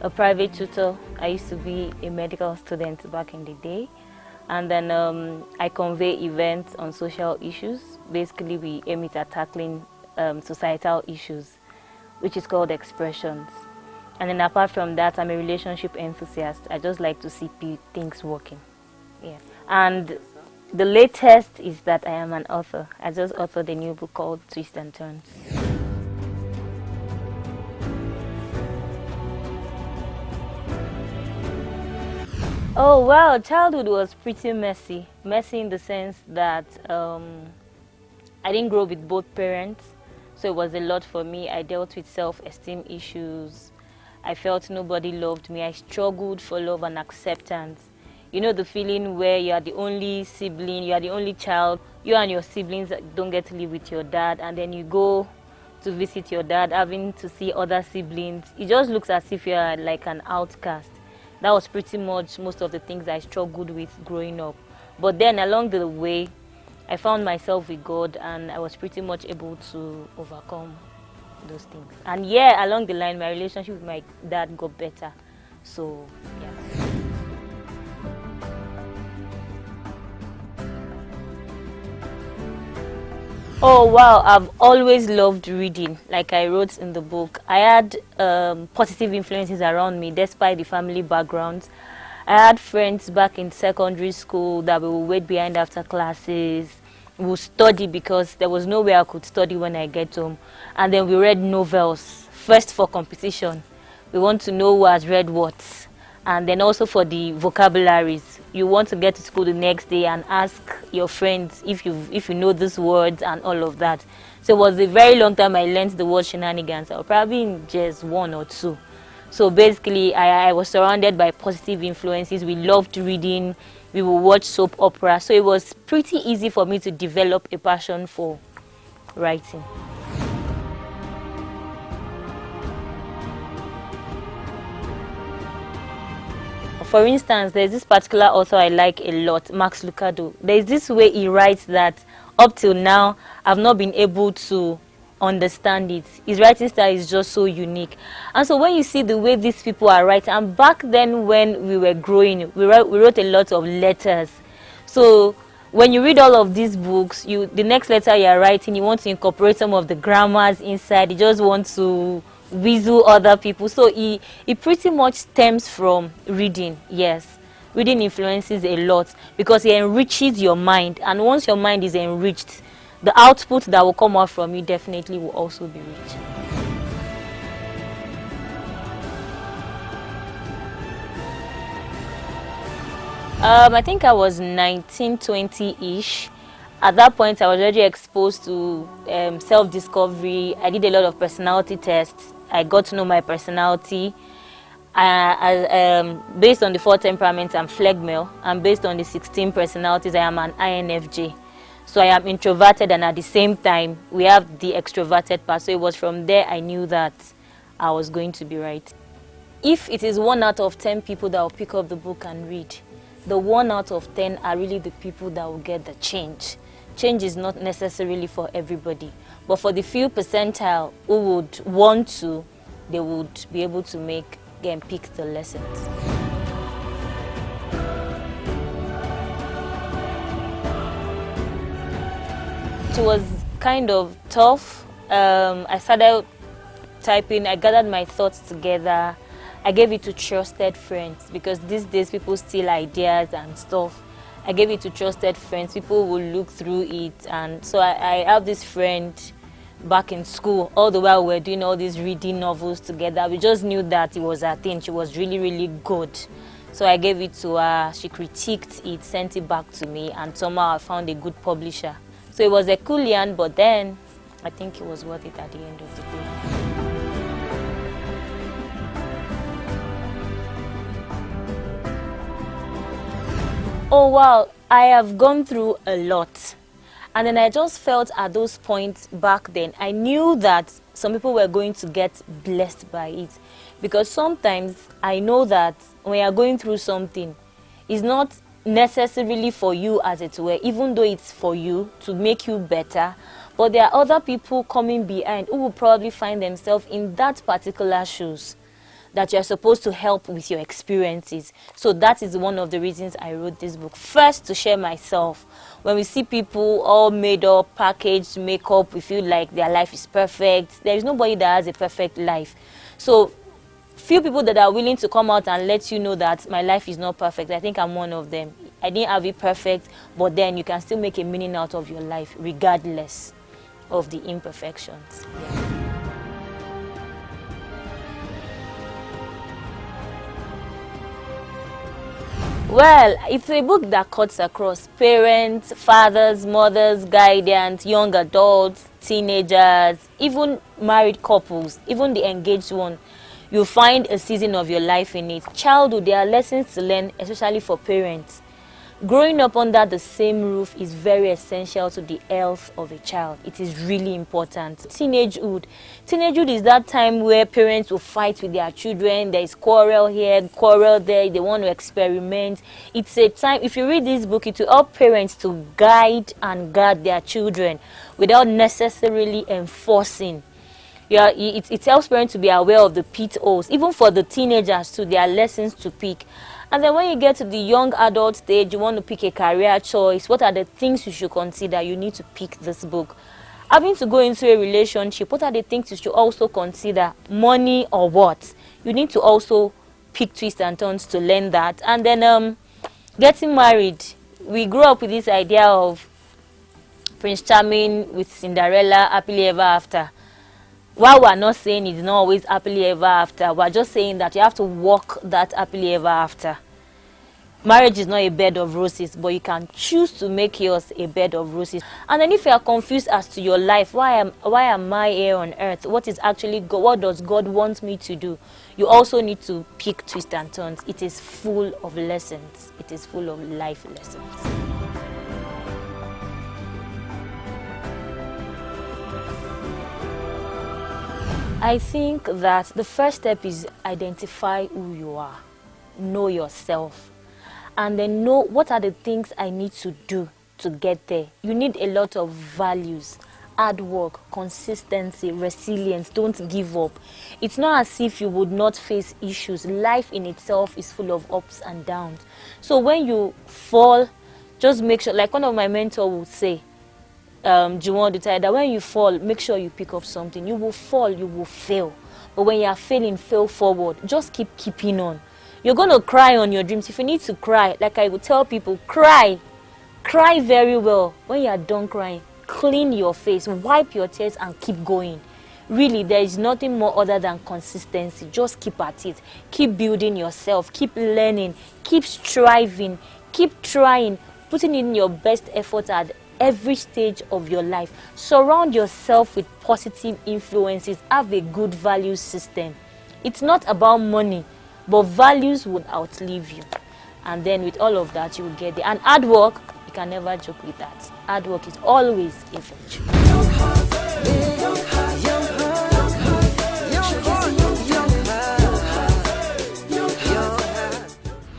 a private tutor. I used to be a medical student back in the day. And then I convey events on social issues. Basically, we aim it at tackling societal issues, which is called expressions. And then apart from that, I'm a relationship enthusiast. I just like to see things working. Yeah. And the latest is that I am an author. I just authored a new book called Twists and Turns. Oh, well, childhood was pretty messy. Messy in the sense that I didn't grow up with both parents, so it was a lot for me. I dealt with self-esteem issues. I felt nobody loved me. I struggled for love and acceptance. You know the feeling where you are the only sibling, you are the only child, you and your siblings don't get to live with your dad, and then you go to visit your dad, having to see other siblings. It just looks as if you are like an outcast. That was pretty much most of the things I struggled with growing up. But then along the way, I found myself with God, and I was pretty much able to overcome those things. And yeah, along the line, my relationship with my dad got better. So, yeah. Oh wow, I've always loved reading. Like I wrote in the book, I had positive influences around me despite the family backgrounds. I had friends back in secondary school that we would wait behind after classes. We would study because there was no way I could study when I get home. And then we read novels, first for competition. We want to know who has read what. And then also for the vocabularies. You want to get to school the next day and ask your friends if you know these words and all of that. So it was a very long time I learned the word shenanigans. I was probably in just 1 or 2. So basically, I was surrounded by positive influences. We loved reading. We would watch soap opera. So it was pretty easy for me to develop a passion for writing. For instance, there's this particular author I like a lot, Max Lucado. There's this way he writes that up till now, I've not been able to understand it. His writing style is just so unique. And so when you see the way these people are writing, and back then when we were growing, we wrote a lot of letters. So when you read all of these books, the next letter you're writing, you want to incorporate some of the grammars inside. You just want to whistle other people. So it pretty much stems from reading. Yes, reading influences a lot because it enriches your mind, and once your mind is enriched, the output that will come out from you definitely will also be rich. I think I was 19, 20-ish. At that point, I was already exposed to self-discovery. I did a lot of personality tests. I got to know my personality. Based on the 4 temperaments, I'm phlegmal, and based on the 16 personalities, I am an INFJ. So I am introverted, and at the same time, we have the extroverted part. So it was from there I knew that I was going to be right. If it is 1 out of 10 people that will pick up the book and read, the 1 out of 10 are really the people that will get the change. Change is not necessarily for everybody, but for the few percentile who would want to, they would be able to pick the lessons. It was kind of tough. I started typing, I gathered my thoughts together. I gave it to trusted friends because these days people steal ideas and stuff. I gave it to trusted friends. People will look through it, and so I have this friend back in school. All the while we were doing all these reading novels together. We just knew that it was her thing. She was really, really good. So I gave it to her. She critiqued it, sent it back to me, and somehow I found a good publisher. So it was a cool yarn, but then I think it was worth it at the end of the day. Oh wow, I have gone through a lot. And then I just felt at those points back then, I knew that some people were going to get blessed by it. Because sometimes I know that when you're going through something, it's not necessarily for you as it were, even though it's for you to make you better. But there are other people coming behind who will probably find themselves in that particular shoes. that you're supposed to help with your experiences. So that is one of the reasons I wrote this book. First, to share myself. When we see people all made up, packaged, makeup, we feel like their life is perfect. There is nobody that has a perfect life. So few people that are willing to come out and let you know that my life is not perfect. I think I'm one of them. I didn't have it perfect, but then you can still make a meaning out of your life regardless of the imperfections. Yeah. Well, it's a book that cuts across parents, fathers, mothers, guardians, young adults, teenagers, even married couples, even the engaged one. You'll find a season of your life in it. Childhood, there are lessons to learn, especially for parents. Growing up under the same roof is very essential to the health of a child. It is really important. Teenagehood. Teenagehood is that time where parents will fight with their children. There is quarrel here, quarrel there. They want to experiment. It's a time, if you read this book, it will help parents to guide and guard their children without necessarily enforcing. Yeah, it helps parents to be aware of the pitfalls. Even for the teenagers too, there are lessons to pick. And then when you get to the young adult stage, you want to pick a career choice. What are the things you should consider? You need to pick this book. Having to go into a relationship, what are the things you should also consider? Money or what? You need to also pick twists and turns to learn that. And then getting married. We grew up with this idea of Prince Charming with Cinderella, happily ever after. While we're not saying it's not always happily ever after, we're just saying that you have to walk that happily ever after. Marriage is not a bed of roses, but you can choose to make yours a bed of roses. And then if you are confused as to your life, why am I here on earth? What is actually God? What does God want me to do? You also need to pick twists and turns. It is full of lessons. It is full of life lessons. I think that the first step is identify who you are, know yourself, and then know what are the things I need to do to get there. You need a lot of values, hard work, consistency, resilience. Don't give up. It's not as if you would not face issues. Life in itself is full of ups and downs. So when you fall, just make sure, like one of my mentors would say, Juwon decided that when you fall, make sure you pick up something. You will fall, you will fail. But when you are failing, fail forward. Just keeping on. You're going to cry on your dreams. If you need to cry, like I would tell people, cry. Cry very well. When you are done crying, clean your face, wipe your tears and keep going. Really, there is nothing more other than consistency. Just keep at it. Keep building yourself. Keep learning. Keep striving. Keep trying. Putting in your best effort at every stage of your life. Surround yourself with positive influences. Have a good value system. It's not about money, but values would outlive you. And then with all of that, you will get there. And hard work, you can never joke with that. Hard work is always a virtue.